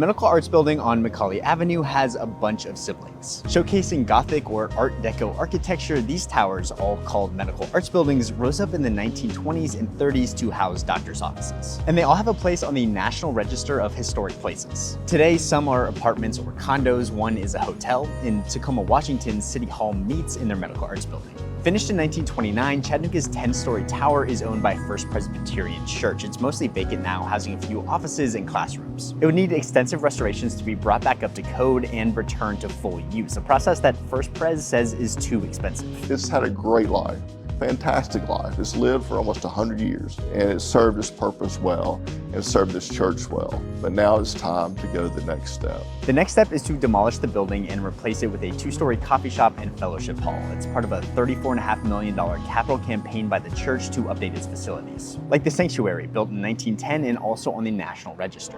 The Medical Arts Building on McCallie Avenue has a bunch of siblings. Showcasing Gothic or Art Deco architecture, these towers, all called medical arts buildings, rose up in the 1920s and 30s to house doctors' offices. And they all have a place on the National Register of Historic Places. Today, some are apartments or condos, one is a hotel. In Tacoma, Washington, City Hall meets in their Medical Arts Building. Finished in 1929, Chattanooga's 10-story tower is owned by First Presbyterian Church. It's mostly vacant now, housing a few offices and classrooms. It would need extensive restorations to be brought back up to code and returned to full use, a process that First Pres says is too expensive. It's had a great life, fantastic life. It's lived for almost 100 years, and it served its purpose well, and served this church well. But now it's time to go to the next step. The next step is to demolish the building and replace it with a 2-story coffee shop and fellowship hall. It's part of a $34.5 million capital campaign by the church to update its facilities. Like the sanctuary, built in 1910 and also on the National Register.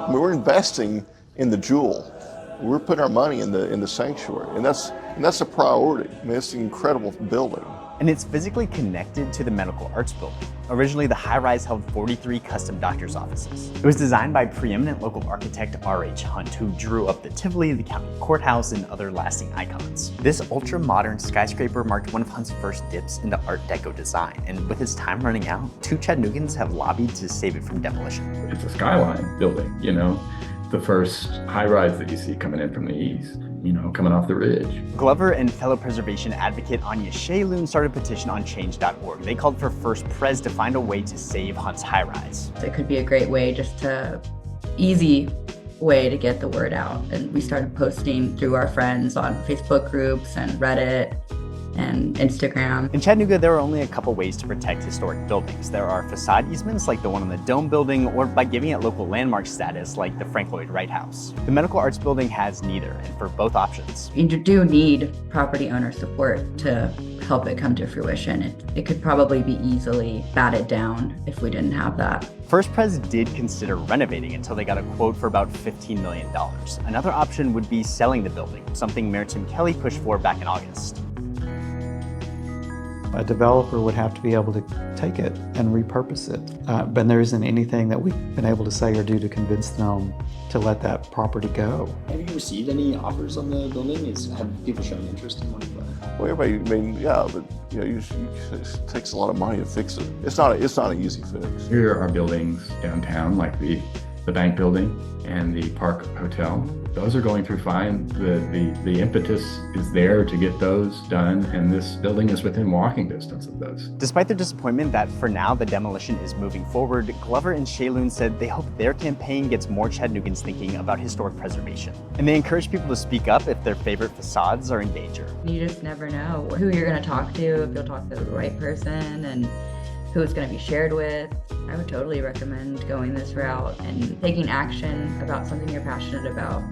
We're investing in the jewel. We're putting our money in the sanctuary, and that's a priority. I mean, it's an incredible building. And it's physically connected to the Medical Arts Building. Originally, the high-rise held 43 custom doctor's offices. It was designed by preeminent local architect R.H. Hunt, who drew up the Tivoli, the county courthouse, and other lasting icons. This ultra-modern skyscraper marked one of Hunt's first dips into Art Deco design, and with his time running out, 2 Chattanoogans have lobbied to save it from demolition. It's a skyline building, you know, the first high-rise that you see coming in from the east, you know, coming off the ridge. Glover and fellow preservation advocate Anya Shayloon started a petition on change.org. They called for First Pres to find a way to save Hunt's high-rise. It could be a great way, easy way to get the word out. And we started posting through our friends on Facebook groups and Reddit and Instagram. In Chattanooga, there are only a couple ways to protect historic buildings. There are facade easements like the one on the Dome building, or by giving it local landmark status like the Frank Lloyd Wright House. The Medical Arts Building has neither, and for both options, You do need property owner support to help it come to fruition. It could probably be easily batted down if we didn't have that. First Pres did consider renovating until they got a quote for about $15 million. Another option would be selling the building, something Mayor Tim Kelly pushed for back in August. A developer would have to be able to take it and repurpose it. But there isn't anything that we've been able to say or do to convince them to let that property go. Have you received any offers on the building? Have people shown interest in wanting to buy it? Well, everybody, I mean, yeah, but you know, it takes a lot of money to fix it. It's not an easy fix. Here are buildings downtown, like the bank building and the Park Hotel. Those are going through fine. The impetus is there to get those done, and this building is within walking distance of those. Despite their disappointment that for now the demolition is moving forward, Glover and Shayloon said they hope their campaign gets more Chattanoogans thinking about historic preservation. And they encourage people to speak up if their favorite facades are in danger. You just never know who you're going to talk to, if you'll talk to the right person, and who it's going to be shared with. I would totally recommend going this route and taking action about something you're passionate about.